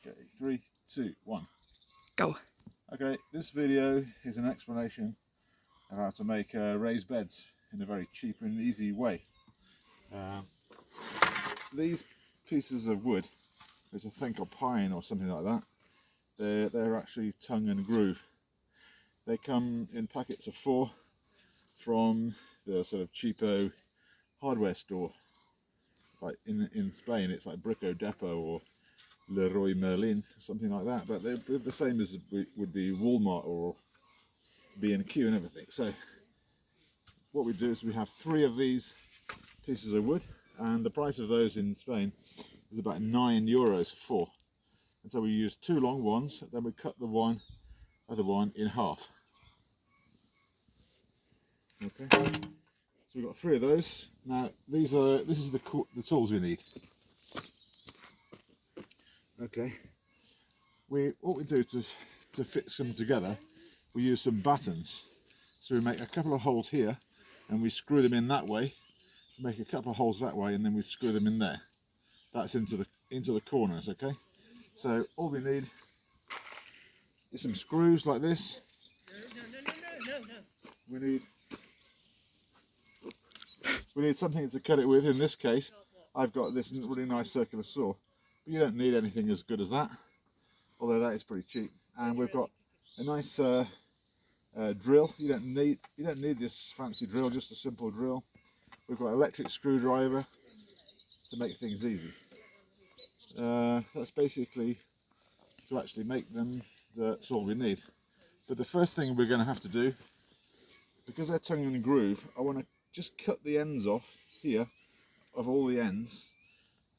Okay, 3, 2, 1. Go. Okay, this video is an explanation of how to make raised beds in a very cheap and easy way. These pieces of wood, which I think are pine or something like that, they're actually tongue and groove. They come in packets of 4 from the sort of cheapo hardware store. Like in Spain, it's like Brico Depot or Leroy Merlin, something like that. But they're the same as would be Walmart or B&Q and everything. So what we do is we have 3 of these pieces of wood, and the price of those in Spain is about €9 for 4. And so we use 2 long ones, then we cut the other one in half. Okay, so we've got 3 of those. Now this is the tools we need. Okay, what we do to fit them together, we use some battens. So we make a couple of holes here, and we screw them in that way. Make a couple of holes that way, and then we screw them in there. That's into the corners. Okay, so all we need is some screws like this. No. We need something to cut it with. In this case, I've got this really nice circular saw, but you don't need anything as good as that, although that is pretty cheap. And we've got a nice drill. You don't need this fancy drill, just a simple drill. We've got an electric screwdriver to make things easy. That's basically to actually make them. That's all we need. But the first thing we're going to have to do, because they're tongue and groove, I want to just cut the ends off here of all the ends,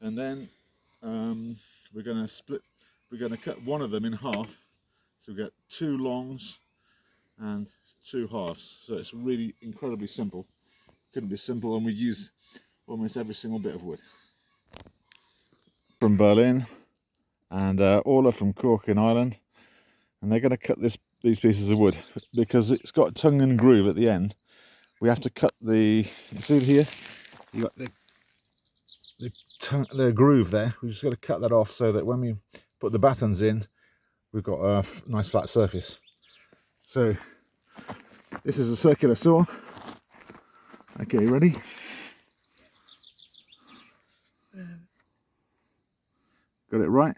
and then we're going to cut one of them in half, so we get 2 longs and 2 halves. So it's really incredibly simple. Couldn't be simple, and we use almost every single bit of wood. From Berlin, and Orla from Cork in Ireland, and they're going to cut these pieces of wood because it's got tongue and groove at the end. We have to cut you see here, you got the groove there. We just got to cut that off so that when we put the battens in, we've got a nice flat surface. So this is a circular saw. Okay, ready? Got it right?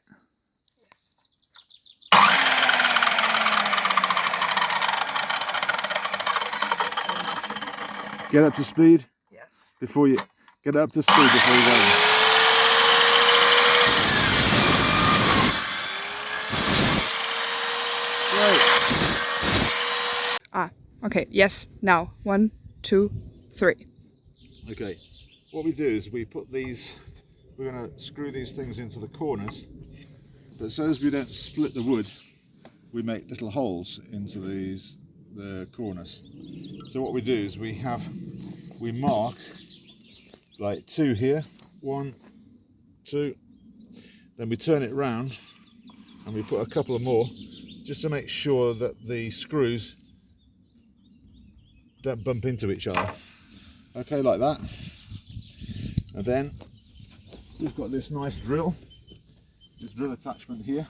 Get up to speed. Yes. Before you get up to speed before you go. Right. Okay. Yes. Now 1, 2, 3. Okay. What we do is we put these. We're going to screw these things into the corners, but so as we don't split the wood, we make little holes into the corners. So what we do is we mark like 2 here, 1, 2, then we turn it round and we put a couple of more just to make sure that the screws don't bump into each other. Okay, like that. And then we've got this nice drill, this drill attachment here,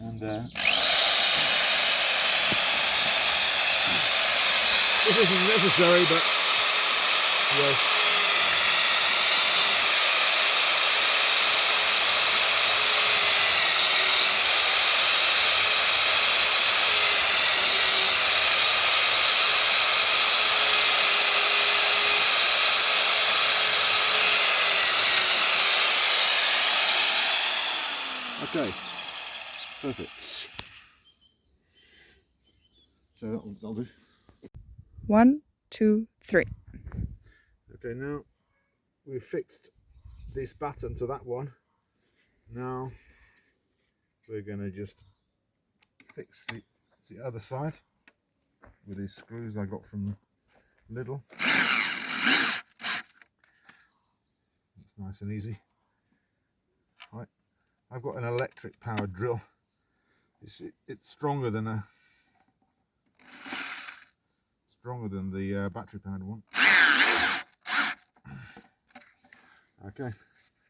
and this isn't necessary, but yes. Okay, perfect. So that'll do. 1, 2, 3. Okay, now we've fixed this batten to that one. Now we're going to just fix the other side with these screws I got from Lidl. It's nice and easy. Right, I've got an electric powered drill. It's stronger than the battery powered one. Okay,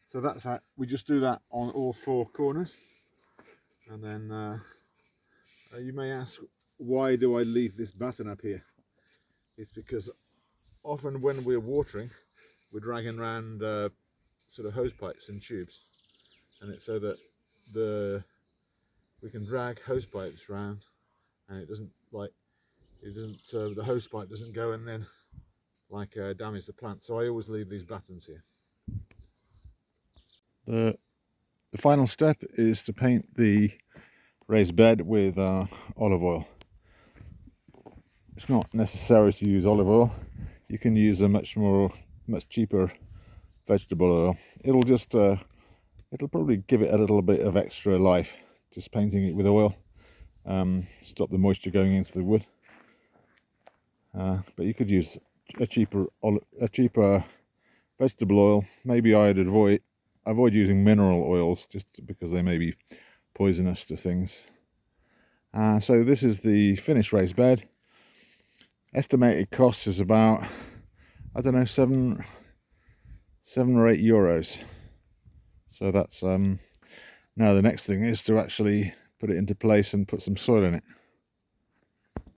so that's how we just do that on all 4 corners. And then you may ask, why do I leave this batten up here? It's because often when we're watering, we're dragging around sort of hose pipes and tubes, and it's so that we can drag hose pipes around, and the hose pipe doesn't go and then damage the plant. So I always leave these battens here. The final step is to paint the raised bed with olive oil. It's not necessary to use olive oil. You can use a much cheaper vegetable oil. It'll just it'll probably give it a little bit of extra life, just painting it with oil. Stop the moisture going into the wood. But you could use a cheaper vegetable oil. Maybe I'd avoid using mineral oils, just because they may be poisonous to things. So this is the finished raised bed. Estimated cost is about, I don't know, 7 or 8 euros. So that's now the next thing is to actually put it into place and put some soil in it.